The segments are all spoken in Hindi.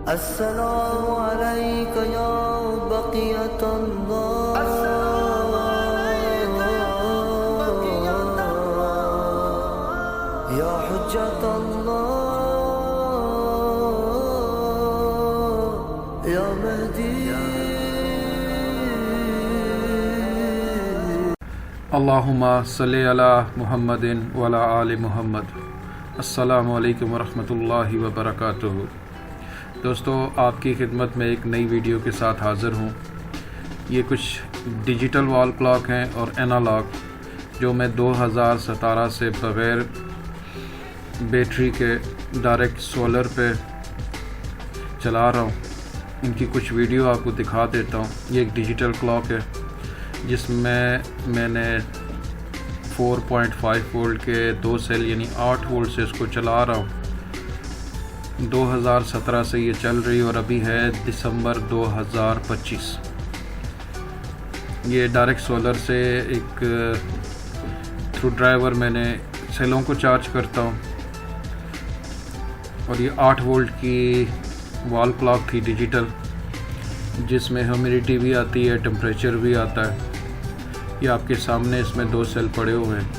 अस्सलामु अलैका या बक़ियतल्लाह, या हुज्जतल्लाह, या महदी। अल्लाहुम्मा सल्लि अला मुहम्मदिन व अला आलि मुहम्मद। अस्सलामु अलैकुम वरहमतुल्लाहि वबरकातुहू। दोस्तों, आपकी खिदमत में एक नई वीडियो के साथ हाज़िर हूँ। ये कुछ डिजिटल वॉल क्लॉक हैं और एनालॉग जो मैं 2017 से बग़ैर बैटरी के डायरेक्ट सोलर पे चला रहा हूँ। इनकी कुछ वीडियो आपको दिखा देता हूँ। ये एक डिजिटल क्लॉक है जिसमें मैंने 4.5 वोल्ट के 2 सेल यानी 8 वोल्ट से इसको चला रहा हूँ। 2017 से ये चल रही और अभी है दिसंबर 2025। ये डायरेक्ट सोलर से एक थ्रू ड्राइवर मैंने सेलों को चार्ज करता हूँ और ये 8 वोल्ट की वॉल क्लॉक थी डिजिटल, जिसमें ह्यूमिडिटी भी आती है, टेम्परेचर भी आता है। ये आपके सामने इसमें 2 सेल पड़े हुए हैं,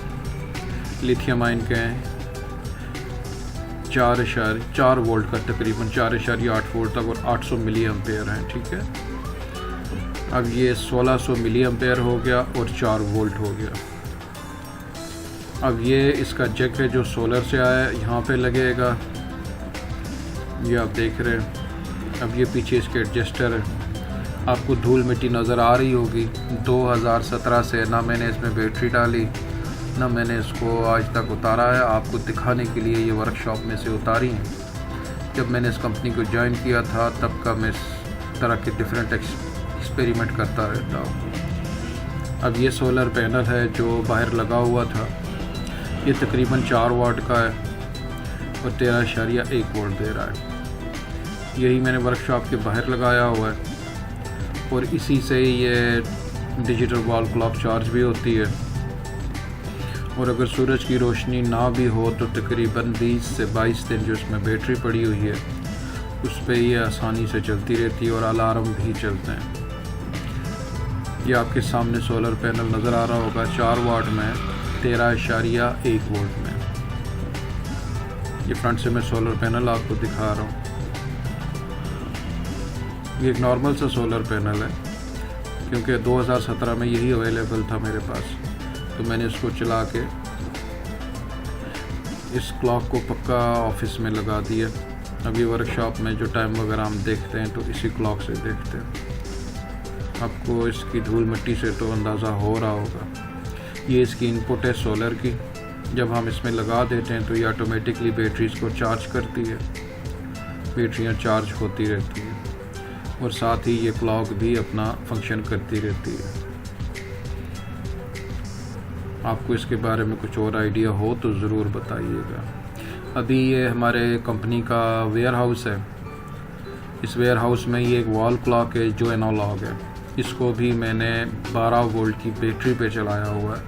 लिथियम आयन के हैं। 4.4 वोल्ट का तकरीबन 4.8 वोल्ट तक और 800 मिली एम्पेयर हैं। ठीक है, अब ये 1600 मिली एम्पेयर हो गया और 4 वोल्ट हो गया। अब ये इसका जैक है जो सोलर से आया है, यहाँ पे लगेगा। ये आप देख रहे हैं। अब ये पीछे इसके एडजस्टर है। आपको धूल मिट्टी नज़र आ रही होगी। 2017 से ना मैंने इसमें बैटरी डाली, ना मैंने इसको आज तक उतारा है। आपको दिखाने के लिए ये वर्कशॉप में से उतारी हैं। जब मैंने इस कंपनी को ज्वाइन किया था तब का मैं इस तरह के डिफरेंट एक्सपेरिमेंट करता रहता हूँ। अब ये सोलर पैनल है जो बाहर लगा हुआ था। ये तकरीबन 4 वाट का है और 13.1 वोल्ट दे रहा है। यही मैंने वर्कशॉप के बाहर लगाया हुआ है और इसी से ये डिजिटल वॉल क्लॉक चार्ज भी होती है। और अगर सूरज की रोशनी ना भी हो तो तकरीबन 20 से 22 दिन जो इसमें बैटरी पड़ी हुई है उस पर ये आसानी से चलती रहती है और अलार्म भी चलते हैं। ये आपके सामने सोलर पैनल नज़र आ रहा होगा, 4 वाट में 13.1 वोल्ट में। ये फ्रंट से मैं सोलर पैनल आपको दिखा रहा हूँ। ये एक नॉर्मल सा सोलर पैनल है क्योंकि 2017 में यही अवेलेबल था मेरे पास, तो मैंने इसको चला के इस क्लॉक को पक्का ऑफिस में लगा दिया। अब ये वर्कशॉप में जो टाइम वगैरह हम देखते हैं तो इसी क्लॉक से देखते हैं। आपको इसकी धूल मिट्टी से तो अंदाज़ा हो रहा होगा। ये इसकी इनपुट है सोलर की। जब हम इसमें लगा देते हैं तो ये ऑटोमेटिकली बैटरीज को चार्ज करती है। बैटरियाँ चार्ज होती रहती हैं और साथ ही ये क्लॉक भी अपना फंक्शन करती रहती है। आपको इसके बारे में कुछ और आइडिया हो तो ज़रूर बताइएगा। अभी ये हमारे कंपनी का वेयर हाउस है। इस वेयर हाउस में ये एक वॉल क्लॉक है जो एनालॉग है। इसको भी मैंने 12 वोल्ट की बैटरी पे चलाया हुआ है।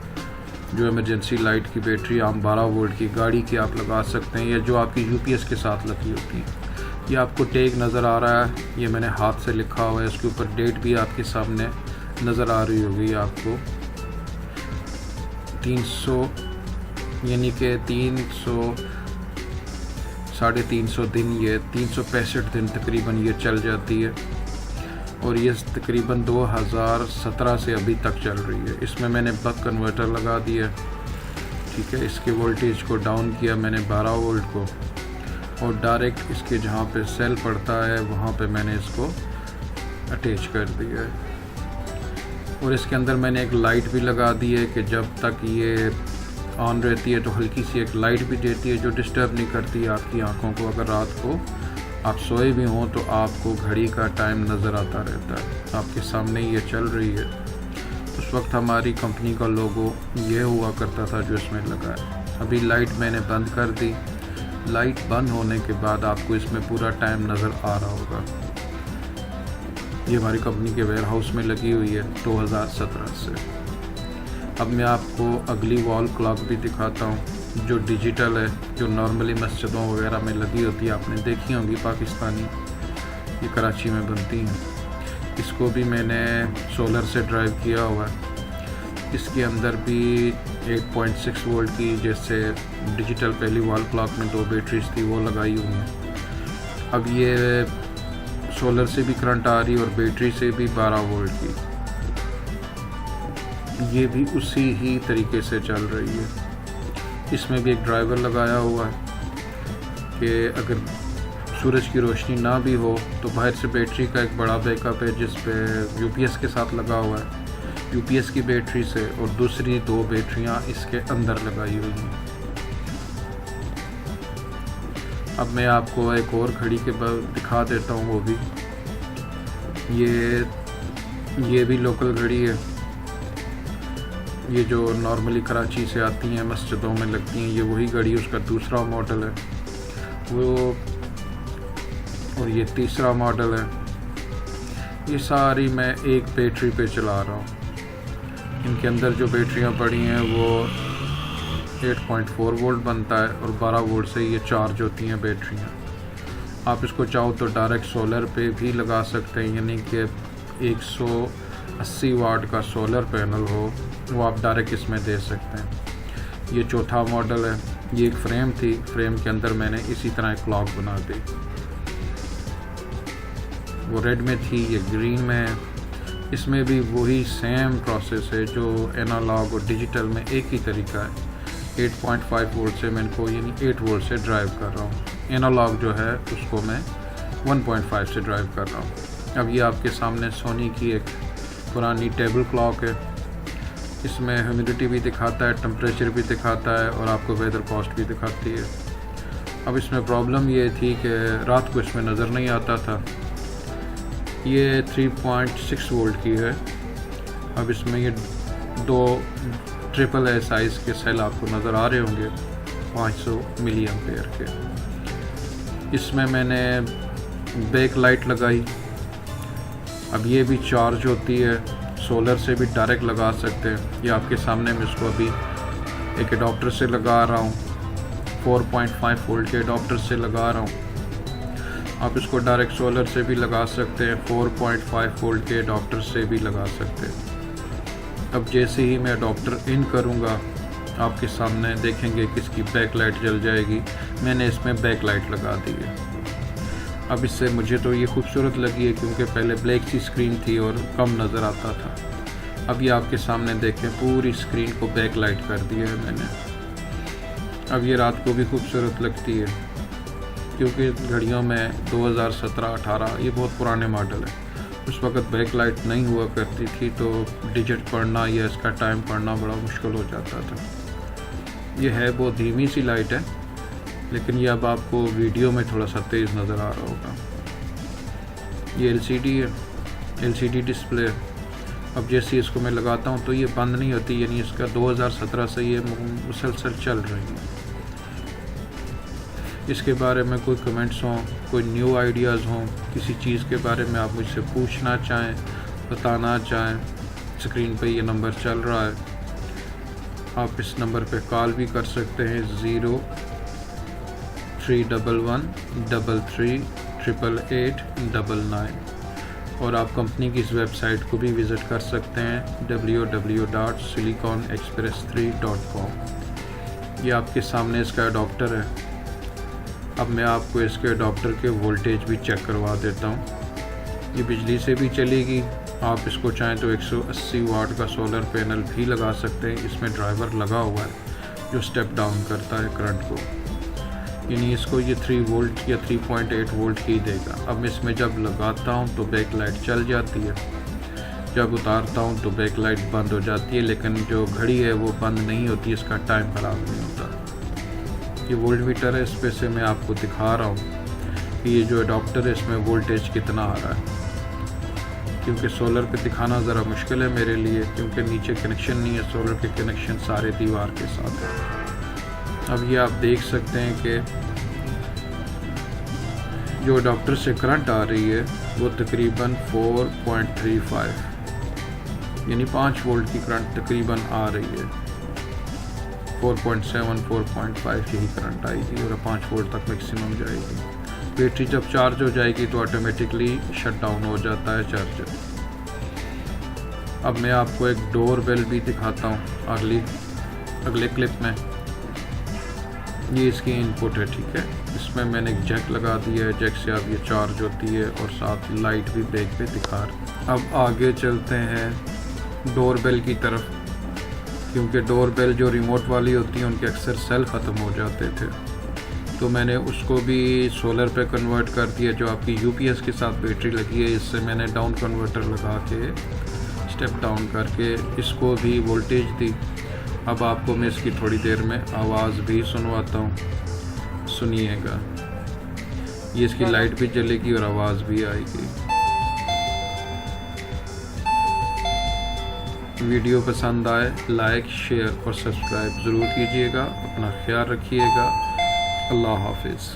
जो इमरजेंसी लाइट की बैटरी आम 12 वोल्ट की गाड़ी की आप लगा सकते हैं या जो आपकी यूपीएस के साथ लगी होती है। ये आपको टैग नज़र आ रहा है, ये मैंने हाथ से लिखा हुआ है। इसके ऊपर डेट भी आपके सामने नज़र आ रही होगी आपको। 300 यानी कि 300-350 दिन, ये 365 दिन तकरीबन ये चल जाती है और ये तकरीबन 2017 से अभी तक चल रही है। इसमें मैंने बक कन्वर्टर लगा दिया। ठीक है, इसके वोल्टेज को डाउन किया मैंने 12 वोल्ट को और डायरेक्ट इसके जहाँ पे सेल पड़ता है वहाँ पे मैंने इसको अटैच कर दिया है। और इसके अंदर मैंने एक लाइट भी लगा दी है कि जब तक ये ऑन रहती है तो हल्की सी एक लाइट भी देती है जो डिस्टर्ब नहीं करती आपकी आँखों को। अगर रात को आप सोए भी हों तो आपको घड़ी का टाइम नज़र आता रहता है। आपके सामने ये चल रही है। उस वक्त हमारी कंपनी का लोगो ये हुआ करता था जो इसमें लगा है। अभी लाइट मैंने बंद कर दी। लाइट बंद होने के बाद आपको इसमें पूरा टाइम नज़र आ रहा होगा। ये हमारी कंपनी के वेयर हाउस में लगी हुई है 2017 से। अब मैं आपको अगली वॉल क्लॉक भी दिखाता हूँ जो डिजिटल है, जो नॉर्मली मस्जिदों वगैरह में लगी होती है, आपने देखी होंगी पाकिस्तानी। ये कराची में बनती हैं। इसको भी मैंने सोलर से ड्राइव किया हुआ है। इसके अंदर भी 8.6 वोल्ट की, जैसे डिजिटल पहली वॉल क्लॉक में 2 बैटरीज थी, वो लगाई हुई हैं। अब ये सोलर से भी करंट आ रही है और बैटरी से भी 12 वोल्ट की, ये भी उसी ही तरीके से चल रही है। इसमें भी एक ड्राइवर लगाया हुआ है कि अगर सूरज की रोशनी ना भी हो तो बाहर से बैटरी का एक बड़ा बैकअप है जिस पे यूपीएस के साथ लगा हुआ है, यूपीएस की बैटरी से, और दूसरी 2 बैटरियां इसके अंदर लगाई हुई हैं। अब मैं आपको एक और घड़ी के बाद दिखा देता हूँ, वो भी ये भी लोकल घड़ी है। ये जो नॉर्मली कराची से आती हैं, मस्जिदों में लगती हैं, ये वही घड़ी, उसका दूसरा मॉडल है वो, और ये तीसरा मॉडल है। ये सारी मैं एक बैटरी पे चला रहा हूँ। इनके अंदर जो बैटरियाँ पड़ी हैं वो 8.4 वोल्ट बनता है और 12 वोल्ट से ये चार्ज होती हैं बैटरियाँ। आप इसको चाहो तो डायरेक्ट सोलर पे भी लगा सकते हैं, यानी कि 180 वाट का सोलर पैनल हो वो आप डायरेक्ट इसमें दे सकते हैं। ये चौथा मॉडल है। ये एक फ्रेम थी, फ्रेम के अंदर मैंने इसी तरह एक क्लॉक बना दी। वो रेड में थी, ये ग्रीन में है। इसमें भी वही सेम प्रोसेस है जो एनालॉग और डिजिटल में एक ही तरीका है। 8.5 वोल्ट से मैं इनको यानी 8 वोल्ट से ड्राइव कर रहा हूँ। एनालॉग जो है उसको मैं 1.5 से ड्राइव कर रहा हूँ। अब ये आपके सामने सोनी की एक पुरानी टेबल क्लॉक है। इसमें ह्यूमिडिटी भी दिखाता है, टेम्परेचर भी दिखाता है और आपको वेदर कॉस्ट भी दिखाती है। अब इसमें प्रॉब्लम ये थी कि रात को इसमें नज़र नहीं आता था। ये 3.6 वोल्ट की है। अब इसमें ये 2 ट्रिपल ए साइज़ के सेल आपको नज़र आ रहे होंगे 500 मिली एम्पेयर के। इसमें मैंने बैक लाइट लगाई। अब ये भी चार्ज होती है, सोलर से भी डायरेक्ट लगा सकते हैं। ये आपके सामने मैं इसको अभी एक एडाप्टर से लगा रहा हूँ, 4.5 वोल्ट के एडाप्टर से लगा रहा हूँ। आप इसको डायरेक्ट सोलर से भी लगा सकते हैं, 4.5 वोल्ट के एडाप्टर से भी लगा सकते हैं। अब जैसे ही मैं एडाप्टर इन करूँगा आपके सामने देखेंगे कि इसकी बैक लाइट जल जाएगी। मैंने इसमें बैक लाइट लगा दी है। अब इससे मुझे तो ये खूबसूरत लगी है क्योंकि पहले ब्लैक सी स्क्रीन थी और कम नज़र आता था। अब ये आपके सामने देखें, पूरी स्क्रीन को बैक लाइट कर दिया है मैंने। अब ये रात को भी खूबसूरत लगती है क्योंकि घड़ियों में 2017-18 ये बहुत पुराने मॉडल है। उस वक़्त बैक लाइट नहीं हुआ करती थी तो डिजिट पढ़ना या इसका टाइम पढ़ना बड़ा मुश्किल हो जाता था। ये है बहुत धीमी सी लाइट है, लेकिन ये अब आपको वीडियो में थोड़ा सा तेज़ नज़र आ रहा होगा। ये एलसीडी है, एलसीडी डिस्प्ले। अब जैसे इसको मैं लगाता हूँ तो ये बंद नहीं होती, यानी इसका 2017 से ये मुसलसल चल रही है। इसके बारे में कोई कमेंट्स हों, कोई न्यू आइडियाज़ हों, किसी चीज़ के बारे में आप मुझसे पूछना चाहें, बताना चाहें, स्क्रीन पे ये नंबर चल रहा है। आप इस नंबर पे कॉल भी कर सकते हैं, 0311338889, और आप कंपनी की इस वेबसाइट को भी विज़िट कर सकते हैं, www.siliconexpress3.com। ये आपके सामने इसका एडाप्टर है। अब मैं आपको इसके एडाप्टर के वोल्टेज भी चेक करवा देता हूँ। ये बिजली से भी चलेगी। आप इसको चाहें तो 180 वाट का सोलर पैनल भी लगा सकते हैं। इसमें ड्राइवर लगा हुआ है जो स्टेप डाउन करता है करंट को, यानी इसको ये 3 वोल्ट या 3.8 वोल्ट ही देगा। अब मैं इसमें जब लगाता हूँ तो बैक लाइट चल जाती है, जब उतारता हूँ तो बैक लाइट बंद हो जाती है, लेकिन जो घड़ी है वो बंद नहीं होती, इसका टाइम ख़राब नहीं होता। ये वोल्ट मीटर है, इस पे से मैं आपको दिखा रहा हूँ कि ये जो एडाप्टर है इसमें वोल्टेज कितना आ रहा है, क्योंकि सोलर पे दिखाना ज़रा मुश्किल है मेरे लिए क्योंकि नीचे कनेक्शन नहीं है। सोलर के कनेक्शन सारे दीवार के साथ है। अब ये आप देख सकते हैं कि जो एडाप्टर से करंट आ रही है वो तकरीबन 4.35 यानी 5 वोल्ट की करंट तकरीबन आ रही है। 4.7 4.5 यही करंट आएगी और 5 वोल्ट तक मैक्सिमम जाएगी। बैटरी जब चार्ज हो जाएगी तो ऑटोमेटिकली शट डाउन हो जाता है चार्जर। अब मैं आपको एक डोर बेल भी दिखाता हूँ अगले क्लिप में। ये इसकी इनपुट है, ठीक है। इसमें मैंने एक जैक लगा दिया है, जैक से अब ये चार्ज होती है और साथ ही लाइट भी ब्रेक पे दिखा रही है। अब आगे चलते हैं डोर बेल की तरफ, क्योंकि डोर बेल जो रिमोट वाली होती है उनके अक्सर सेल ख़त्म हो जाते थे, तो मैंने उसको भी सोलर पे कन्वर्ट कर दिया। जो आपकी यूपीएस के साथ बैटरी लगी है, इससे मैंने डाउन कन्वर्टर लगा के स्टेप डाउन करके इसको भी वोल्टेज दी। अब आपको मैं इसकी थोड़ी देर में आवाज़ भी सुनवाता हूँ, सुनिएगा। ये इसकी लाइट भी जलेगी और आवाज़ भी आएगी। वीडियो पसंद आए लाइक शेयर और सब्सक्राइब ज़रूर कीजिएगा। अपना ख्याल रखिएगा। अल्लाह हाफिज़।